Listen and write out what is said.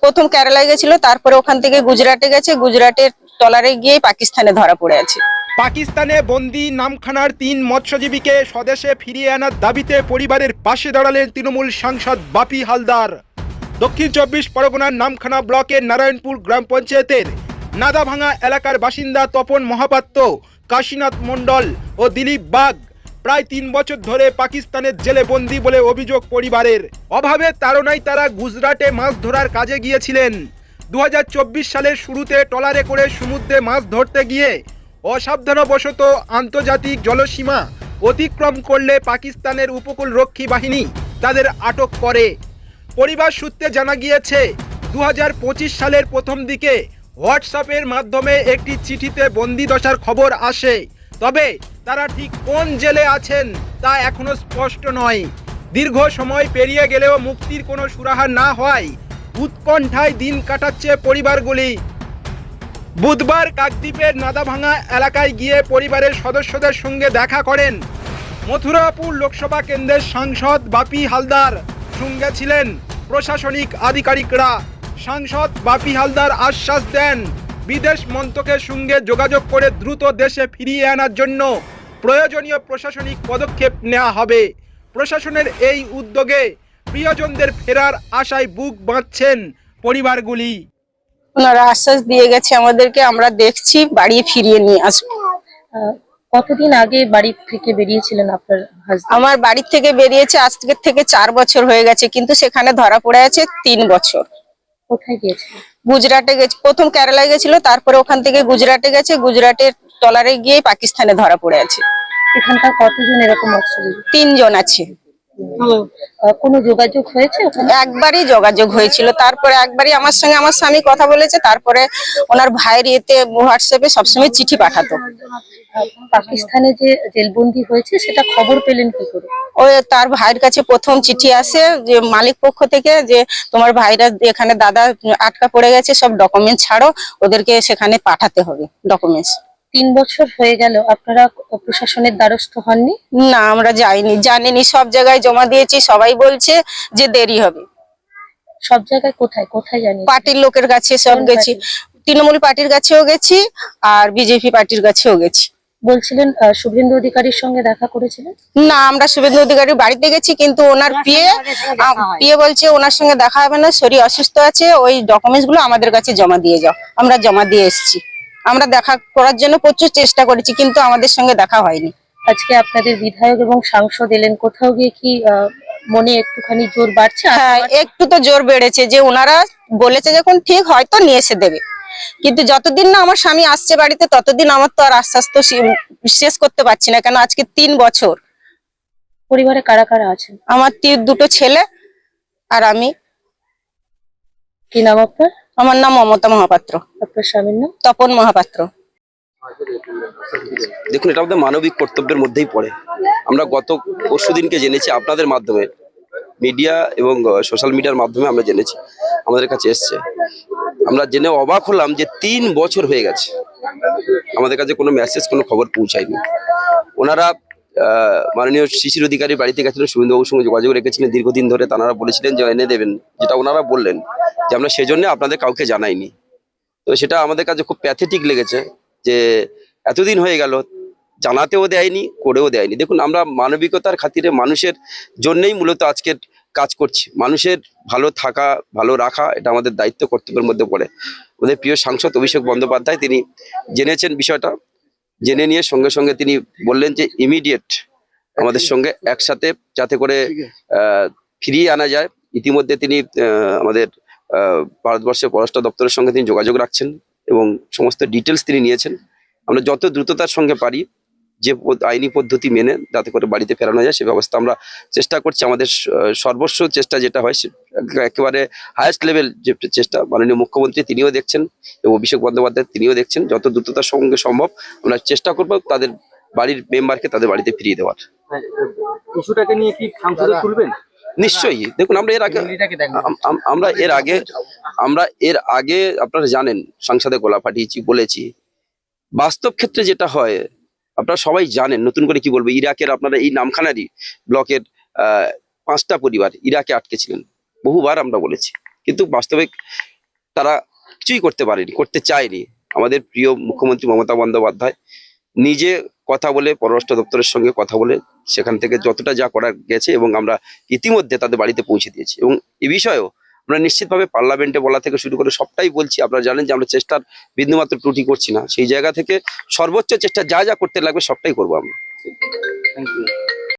প্রথম কেরালায় গেছিল, তারপরে ওখান থেকে গুজরাটে গেছে, গুজরাটের ট্রলারে গিয়ে পাকিস্তানে ধরা পড়ে আছে। পাকিস্তানে বন্দি নামখানার 3 মৎস্যজীবীকে স্বদেশে ফিরিয়ে আনার দাবিতে পরিবারের পাশে দাঁড়ালেন তৃণমূল সাংসদ বাপি হালদার। দক্ষিণ 24 পরগনার নামখানা ব্লকের নারায়ণপুর গ্রাম পঞ্চায়েতের নাদাভাঙা এলাকার বাসিন্দা তপন মহাপাত্র, কাশীনাথ মণ্ডল ও দিলীপ বাগ প্রায় 3 বছর ধরে পাকিস্তানের জেলে বন্দী বলে অভিযোগ পরিবারের। অভাবে তাড়নায় তারা গুজরাটে মাছ ধরার কাজে গিয়েছিলেন। 2024 সালের শুরুতে ট্রলারে করে সমুদ্রে মাছ ধরতে গিয়ে অসাবধানবশত আন্তর্জাতিক জলসীমা অতিক্রম করলে পাকিস্তানের উপকূলরক্ষী বাহিনী তাদের আটক করে। পরিবার সূত্রে জানা গিয়েছে 2025 সালের প্রথম দিকে হোয়াটসঅ্যাপের মাধ্যমে একটি চিঠিতে বন্দিদশার খবর আসে, তবে তারা ঠিক কোন জেলে আছেন তা এখনো স্পষ্ট নয়। দীর্ঘ সময় পেরিয়ে গেলেও মুক্তির কোনো সুরাহা না হওয়ায় উৎকণ্ঠায় দিন কাটাচ্ছে পরিবারগুলি। বুধবার কাকদ্বীপের নাদাভাঙা এলাকায় গিয়ে পরিবারের সদস্যদের সঙ্গে দেখা করেন মথুরাপুর লোকসভা কেন্দ্রের সাংসদ বাপি হালদার। সঙ্গে ছিলেন প্রশাসনিক আধিকারিকরা। সাংসদ বাপি হালদার আশ্বাস দেন বিদেশ মন্ত্রকের সঙ্গে যোগাযোগ করে দ্রুত দেশে ফিরিয়ে আনার জন্য প্রয়োজনীয় প্রশাসনিক পদক্ষেপ নেওয়া হবে। প্রশাসনের এই উদ্যোগে প্রিয়জনদের ফেরার আশায় বুক বাঁধছেন পরিবারগুলি। ওনারা আশ্বাস দিয়ে গেছে আমাদেরকে, আমরা দেখছি, বাড়ি ফিরিয়ে নিয়ে আসবো। কতদিন আগে বাড়ি থেকে বেরিয়েছিলেন আপনার হাজবেন্ড? আমার বাড়ি থেকে বেরিয়েছে আজকের থেকে 4 বছর হয়ে গেছে, কিন্তু সেখানে ধরা পড়ে আছে 3 বছর। কোথায় গিয়েছিলেন? গুজরাটে গেছে, প্রথম কেরালায় গেছিল, তারপরে ওখান থেকে গুজরাটে গেছে, গুজরাটের ট্রলারে গিয়ে পাকিস্তানে ধরা পড়ে আছে। এখানকার কতজন এরকম মৎস্যজীবী? 3 জন আছে। কোনো যোগাযোগ হয়েছে ওখানে? একবারই যোগাযোগ হয়েছিল, তারপরে একবারই আমার সঙ্গে আমার স্বামী কথা বলেছে, তারপরে ওনার ভাইয়ের ইয়েতে হোয়াটসঅ্যাপে সবসময় চিঠি পাঠাতো। পাকিস্তানে যে জেলবন্দি হয়েছে সেটা খবর পেলেন কি করে? ওই তার ভাইয়ের কাছে প্রথম চিঠি আসে যে মালিক পক্ষ থেকে, যে তোমার ভাইরা এখানে দাদা আটকা পড়ে গেছে, সব ডকুমেন্টস ছাড়ো, ওদেরকে সেখানে পাঠাতে হবে ডকুমেন্টস। 3 বছর হয়ে গেল, আপনারা প্রশাসনের দ্বারস্থ হননি? না, আমরা যাইনি, জানিনি, সব জায়গায় জমা দিয়েছি, সবাই বলছে যে দেরি হবে। সব জায়গায় কোথায় কোথায় জানি? পার্টির লোকের কাছে সব গেছি, তৃণমূল পার্টির কাছেও গেছি আর বিজেপি পার্টির কাছেও গেছি। বলছিলেন শুভেন্দু অধিকারীর সঙ্গে দেখা করেছিলেন? না, আমরা শুভেন্দু অধিকারীর বাড়িতে গেছি, কিন্তু ওনার পিএ বলছে ওনার সঙ্গে দেখা হবে না, শরীর অসুস্থ আছে, ওই ডকুমেন্টস গুলো আমাদের কাছে জমা দিয়ে যাও। আমরা জমা দিয়ে এসেছি, আমরা দেখা করার জন্য প্রচুর চেষ্টা করেছি, কিন্তু আমাদের সঙ্গে দেখা হয়নি। আজকে আপনাদের বিধায়ক এবং সাংসদ এলেন, কোথাও গিয়ে কি মনে একটুখানি জোর বাড়ছে? হ্যাঁ, একটু তো জোর বেড়েছে, যে ওনারা বলেছে যখন ঠিক হয়তো নিয়ে এসে দেবে, কিন্তু যতদিন না আমার স্বামী আসছে বাড়িতে ততদিন আমার তো আর আশ্বাস তো শেষ করতে পারছি না, কেন আজকে 3 বছর। পরিবারে কারা কারা আছেন? আমার 2 ছেলে আর আমি। কি নাম আপনার? আমার নাম মমতা মহাপাত্র। আপনার স্বামীর নাম? তপন মহাপাত্র। দেখুন, এটা আমাদের মানবিক কর্তব্যের মধ্যেই পড়ে। আমরা গত পরশুদিনকে জেনেছি আপনাদের মাধ্যমে, মিডিয়া এবং সোশ্যাল মিডিয়ার মাধ্যমে আমরা জেনেছি, আমাদের কাছে এসছে। আমরা জেনে অবাক হলাম যে 3 বছর হয়ে গেছে আমাদের কাছে কোনো মেসেজ, কোনো খবর পৌঁছায়নি। ওনারা মাননীয় শিশির অধিকারীর বাড়িতে গেছিলেন, শুভেন্দুবাবুর সঙ্গে যোগাযোগ রেখেছিলেন দীর্ঘদিন ধরে, তারা বলেছিলেন যে এনে দেবেন, যেটা ওনারা বললেন যে আমরা সেজন্য আপনাদের কাউকে জানাইনি। তো সেটা আমাদের কাছে খুব প্যাথেটিক লেগেছে যে এতদিন হয়ে গেল, জানাতেও দেয়নি, করেও দেয়নি। দেখুন, আমরা মানবিকতার খাতিরে মানুষের জন্যই মূলত আজকের কাজ করছি। মানুষের ভালো থাকা, ভালো রাখা, এটা আমাদের দায়িত্ব, কর্তব্যের মধ্যে পড়ে। আমাদের প্রিয় সাংসদ অভিষেক বন্দ্যোপাধ্যায় তিনি জেনেছেন বিষয়টা, জেনে নিয়ে সঙ্গে সঙ্গে তিনি বললেন যে ইমিডিয়েট আমাদের সঙ্গে একসাথে যাতে করে ফিরিয়ে আনা যায়। ইতিমধ্যে তিনি আমাদের ভারতবর্ষের পররাষ্ট্র দপ্তরের সঙ্গে তিনি যোগাযোগ রাখছেন এবং সমস্ত ডিটেলস তিনি নিয়েছেন। আমরা যত দ্রুততার সঙ্গে পারি, যে আইনি পদ্ধতি মেনে যাতে করে বাড়িতে ফেরানো যায় সে ব্যবস্থা আমরা চেষ্টা করছি। আমাদের সর্বস্ব চেষ্টা যেটা হয়, একেবারে হায়েস্ট লেভেল যে চেষ্টা, মাননীয় মুখ্যমন্ত্রী তিনিও দেখছেন এবং অভিষেক বন্দ্যোপাধ্যায় তিনিও দেখছেন। যত দ্রুততার সঙ্গে সম্ভব আমরা চেষ্টা করব তাদের বাড়ির মেম্বারকে তাদের বাড়িতে ফিরিয়ে দেওয়ার। ইস্যুটাকে নিয়ে কি সংসদে তুলবেন? নিশ্চয়ই। দেখুন, আমরা এর আগে আপনারা জানেন, সংসদে গোলা ফাটিয়েছি, বলেছি। বাস্তব ক্ষেত্রে যেটা হয় আপনারা সবাই জানেন, নতুন করে কি বলবো। ইরাকের আপনারা এই নামখানারই ব্লকের 5টা পরিবার ইরাকে আটকে ছিলেন, বহুবার আমরা বলেছি, কিন্তু বাস্তবে তারা কিছুই করতে পারেনি, করতে চায়নি। আমাদের প্রিয় মুখ্যমন্ত্রী মমতা বন্দ্যোপাধ্যায় নিজে কথা বলে, পররাষ্ট্র দপ্তরের সঙ্গে কথা বলে সেখান থেকে যতটা যা করার গেছে, এবং আমরা ইতিমধ্যে তাদের বাড়িতে পৌঁছে দিয়েছি। এবং এই বিষয়েও আমরা নিশ্চিতভাবে পার্লামেন্টে বলা থেকে শুরু করে সবটাই বলছি। আপনারা জানেন যে আমরা চেষ্টার বিন্দুমাত্র ত্রুটি করছি না, সেই জায়গা থেকে সর্বোচ্চ চেষ্টা যা যা করতে লাগবে সবটাই করবো আমরা। Thank you.